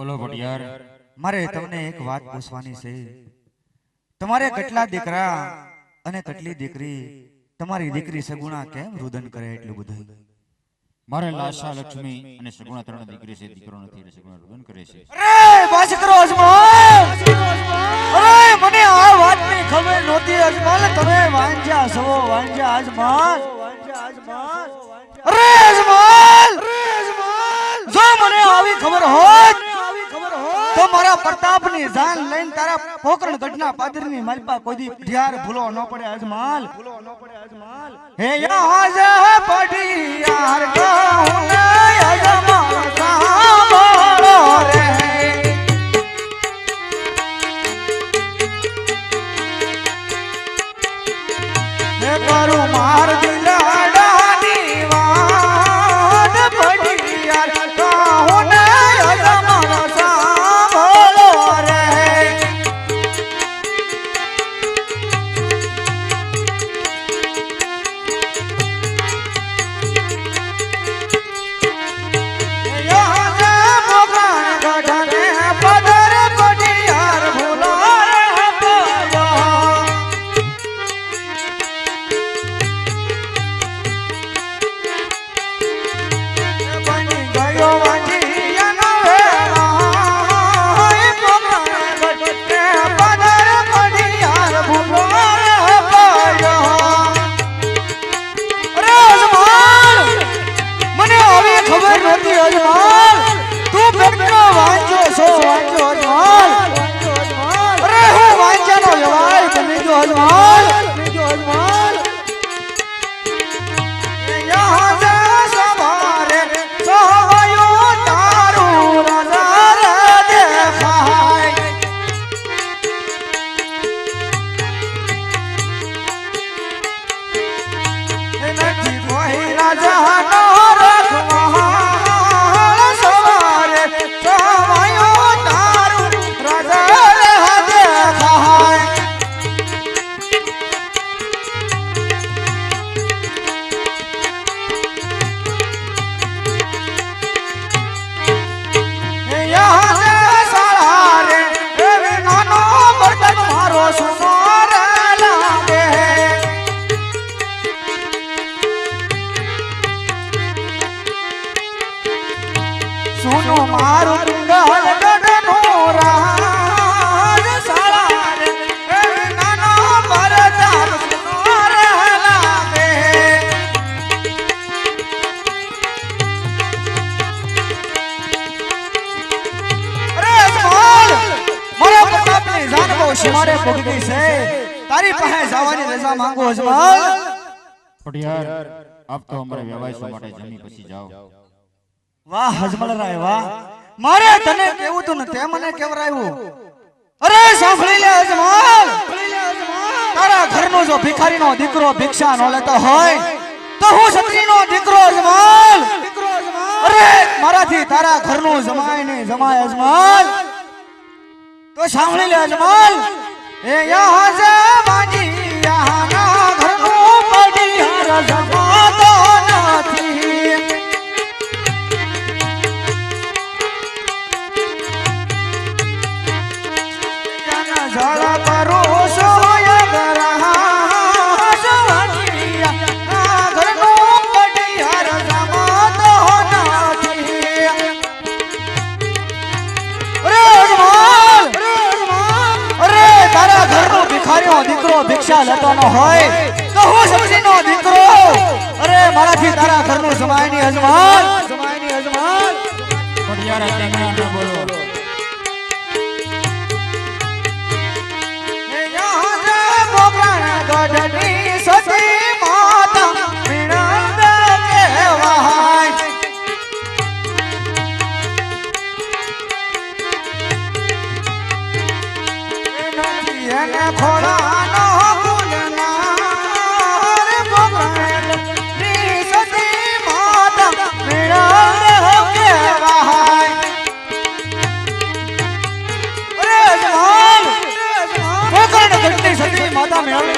બોલો ભટિયાર, મારે તમને એક વાત પૂછવાની છે. તમારે કેટલા દીકરા અને કેટલી દીકરી? તમારી દીકરી સગુણા કેમ રુદન કરે એટલું બધું? મારે લાશા લક્ષ્મી અને સગુણા ત્રણ દીકરી છે, દીકરો નથી એટલે સગુણા રુદન કરે છે. અરે બસ કરો અજમાલ, અરે મને આ વાતની ખબર નહોતી અજમાલ. તમે વાંજા છો, વાંજા અજમાલ, અરે અજમાલ, જો મને આવી ખબર હોત તો મારા પ્રતાપની જાન લઈને તારા પોકરણ ગઢના પાદરની માલપા કોઈ દી ઢિયાર ભૂલો ન પડે અજમાલ. હે યહાં સે પઢિયાર કહું ને અજમાલ સાંભળો રે. હે કરું માર દિલાડાની વાત પઢિયાર કહું ને અજમાલ સાંભળો રે. યહાં સે પોકરણ ગઢને પદર પઢિયાર ભૂલો રે પાયો. બની ગયો વાંજીયાનો વેળા, પોકરણ ગઢને પદર પઢિયાર ભૂલો રે પાયો. અરે અજમાલ, મને આવી ખબર નહોતી અજમાલ. તું પેટનો વાંચો છો, વાંચો અજમાલ. અરે હું વાંચાનો જવાય તમે જો અજમાલ. યહાં સે સવારે સહાયો તારું નજર દેખાય. નથી કોઈ રાજાનો રખવાળ, સવારે સહાયો તારું નજર દેખાય. યહાં સે સાળા રે એવી નાનો બર્તન મારો સુનો રે લાગે. સુનો મારું ડુંગર ગઢનું રાજ, સાળા રે એવી નાનો બર્તન સુનો રે લાગે. અરે અજમાલ, મારા પ્રતાપની જાન બહુ સીમાડે પહોંચી ગઈ છે. તારી પાસે જવાની રજા માંગુ અજમાલ. ભટિયાર, આપ તો અમારે વ્યવસાય માટે જમી પછી જાઓ. વાહ અજમલરાય વાહ, મારે તને કેવું તું ને તે મને કેવરાયું. અરે સાંભળી લે અજમાલ, તારા ઘરનો જો ભિખારીનો દીકરો ભિક્ષા ન લેતો હોય તો હું ક્ષત્રિયનો દીકરો અજમાલ. અરે મારાથી તારા ઘરનું જમાય નહીં જમાય અજમાલ. તો સાંભળી લે અજમાલ. એ યહાં સે વાંજીયાના ઘરનું પઢિયાર જમાતો નથી. જળ કરું સોય ગરહાસ, વાંજીયાના ઘરનું પઢિયાર જમાતો નથી. અરે અજમાલ, અરે તારા ઘરનો ભિખારીનો દીકરો ભિક્ષા લેતો ન હોય તો હું ક્ષત્રિયનો દીકરો. અરે મારાથી તારા ઘરનું જમાય નહીં અજમાલ. ભટિયાર, તેમને ન બોલો. એને ખોળાનો ગુલનાર પોકળની સતી માતા મેળાવે કહેવાય. અરે જવાન પોકળની સતી માતા મેળાવે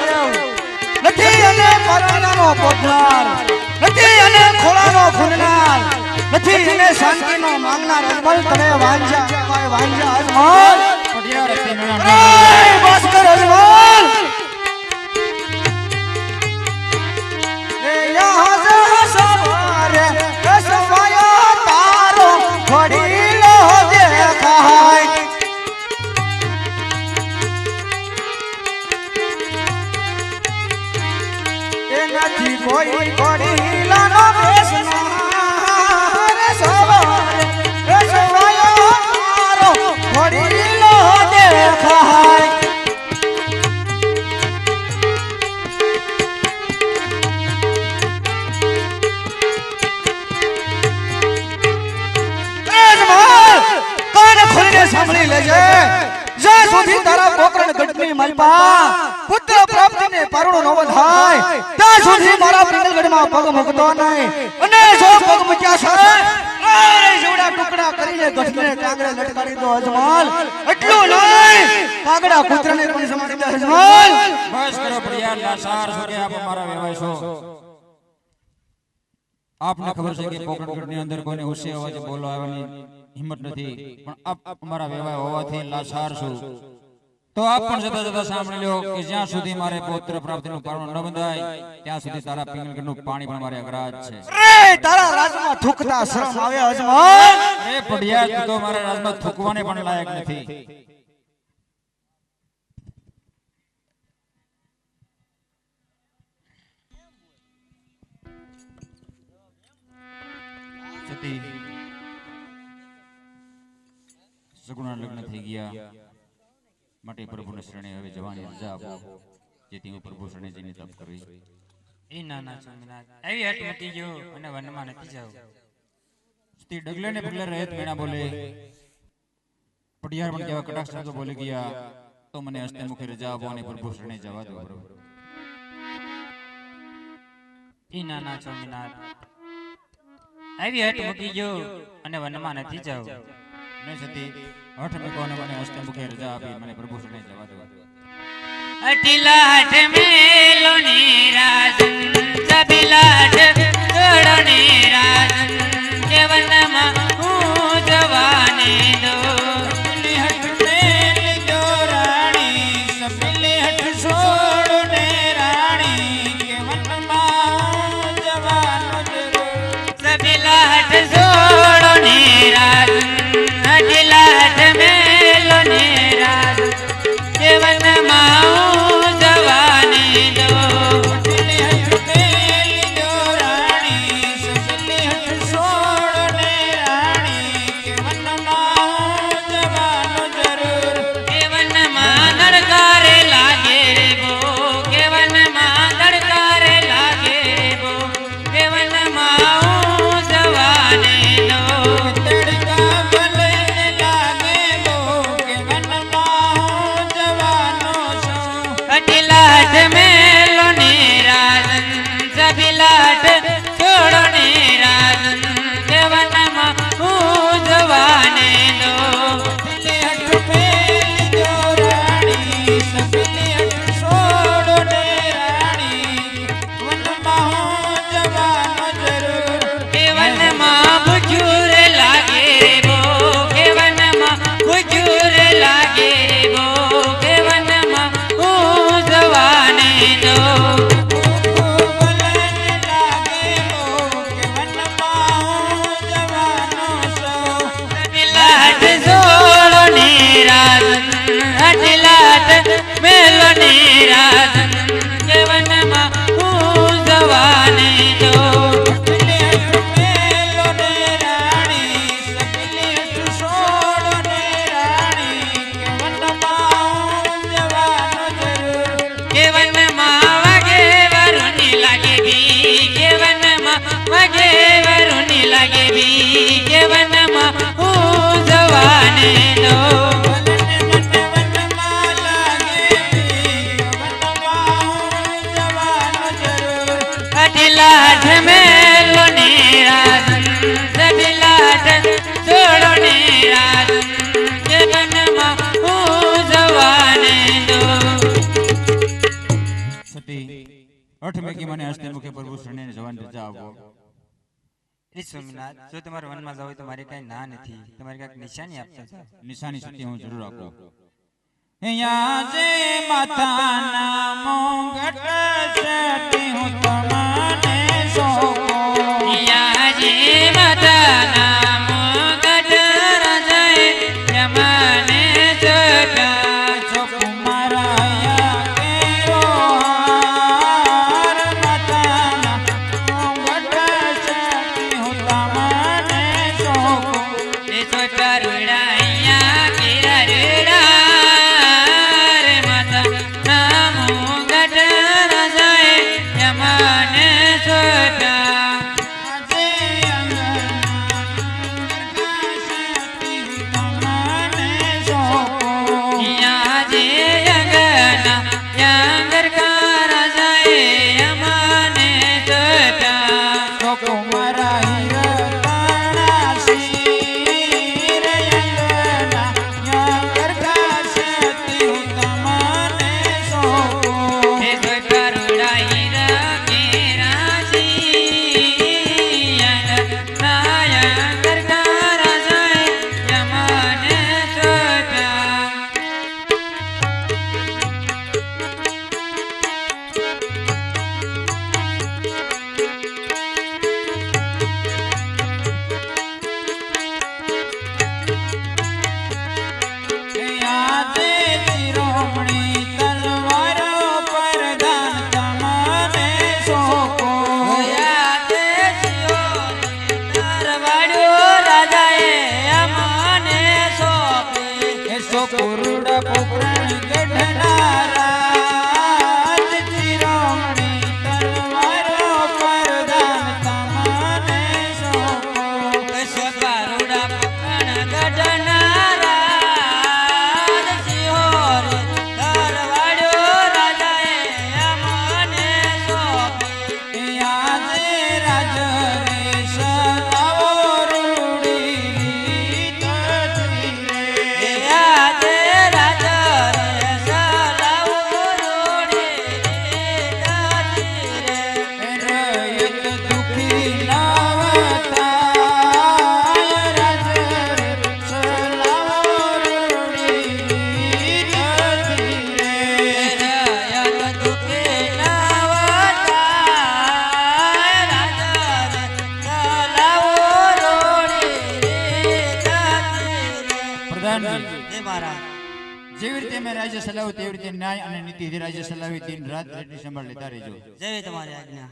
નથી અને પરણાનો પોઢનાર નથી અને ખોળાનો ખુલનાર નથી એને શાંતિનો માંગનાર અજમલ તને વાંજા અજમલ પટિયાર હતી મેળા અરે બસ કર અજમલ એ યહાં સે સવારે કસવાયો તારો ઘડીલો દેખાય. એ નથી કોઈ ઘડીલાનો બેસનાર સવારે કસવાયો તારો ઘડીલો દેખાય. કાન ખોલીને સાંભળી લેજે. જ્યાં સુધી તારા પોકરણ ગઢની માલપા પુત્ર પ્રાપ્તિને પારણો ન થાય ત્યાં સુધી મારા પિંગલગઢમાં પગ મૂકતો નહીં. અને જો પગ મૂક્યા છે જેવડા ટુકડા કરીને ગઢને કાંગડે લટકાવી દો અજમલ. એટલું નહીં કાંગડા કૂતરાને પણ સમાડી દે અજમલ. બસ કરો પટિયાર લાસાર છો કે આપ અમારા વેવાય છો. આપને ખબર છે કે પોકરણગઢની અંદર કોઈને ઊંચે અવાજે બોલવા આવવાની હિંમત નથી, પણ આપ અમારા વેવાય હોવાથી લાચાર છું. તો આપ પણ જતા જતા સાંભળી લો કે જ્યાં સુધી મારે પુત્ર પ્રાપ્તિનું કારણ ન બંધાય ત્યાં સુધી તારા પિંગલગઢનું પાણી પણ મારે અગ્રાજ છે. અરે તારા રાજમાં થૂકતા શરમ આવે અજમલ. અરે પટિયાર તું તો મારા રાજમાં થૂકવાને પણ લાયક નથી. સતી સગુણા લગ્ન થઈ ગયા માટે પ્રભુને શરણે હવે જવાની રજા આપો, જેથી હું પ્રભુ શરણે જઈને તપ કરી. એ નાના સ્વામિનાથ આવી હટ મટી ગયો અને વનમાં નથી જાવ. સતી ડગલે ને પગલે રહેત મેણા બોલે. પટિયાર પણ કેવા કટાક્ષ શબ્દો બોલી ગયા તો મને હસ્તે મુખે રજા આપો અને પ્રભુ શરણે જવા દો. એ નાના સ્વામિનાથ આવી હટ મૂકી ગયો અને વનમાં નથી જાવ. નહીં સતી હઠ મૂકો અને મને હસ્તે મુખે રજા આપી મને પ્રભુ શરણે જવા દો. અઠિલાઠ મેલો નિરાજન સબિલાઠ જોડો નિરાજન કે વનમાં હું જવાને દો. સબિલાઠ જોડો નિરાજન અઠિલાઠ મેલો નિરાજન કે વનમાં હું જવાને દો. કે વનમાં દડકારે લાગે રે બો કે વનમાં દડકારે લાગે રે બો કે વનમાં હું જવાને દો. અઠિલાઠ મેલો નિરાજન સબિલાઠ છોડો નિરાજન કે વનમાં હું જવાને દો. કે વનમાં બુજુર લાગે રે બો કે વનમાં બુજુર લાગે રે બો કે વનમાં હું જવાને દો. સબિલાઠ જોડો નિરાજન અઠિલાઠ મેલો નિરાજન કે વનમાં હું જવાને દો. કે વનમાં વાગે વરુની લાગે બી કે વનમાં વાગે વરુની લાગે બી કે વનમાં હું જવાને દો. અઠમેકી મને હસ્તે મુખે પ્રભુ શરણે જવાની રજા આપો. એ સ્વામિનાથ, જો તમારે વનમાં જવું હોય તો મારી કઈ ના નથી, તમારે કઈક નિશાની આપજો જાઓ. નિશાની સત્ય હું જરૂર આપું. અહીંયા જે માતાના મોંઘટ સેટી હું તમને સોંપું. યાજે માતાના મુગટ રજાય યમને ચોટા. સોંપું મારા અહીંયા કેરો હાર. માતાના મોંઘટ સેટી હું તમને સોંપું. એ ચોટા રૂડા અહીંયા કેરા રૂડા રે માતા ના મુગટ રજાય યમને ચોટા. યાજે અંગના યાંગર કા રજાય યમને ચોટા. એ ચોટા રૂડા હીરા કેરા જીયન ના યાંગર કા રજાય યમને ચોટા. પુરુડા પોકરણ ગઢનારા ચિરોમણી તલવારો પરદાન તમને સોંપો. યાદે રાજ રેશ લાવો રૂડી તજરી. રયત દુખી નાવતા રાજ રેશ લાવો રૂડી તજરી. પ્રધાનજી, એ મારા જેવી રીતે મેં રાજ્ય ચલાવ્યું તેવી રીતે ન્યાય અને નીતિથી રાજ્ય ચલાવી દિન રાત રેટની સંભાળ લેતા રહેજો. જય તમારી આજ્ઞા.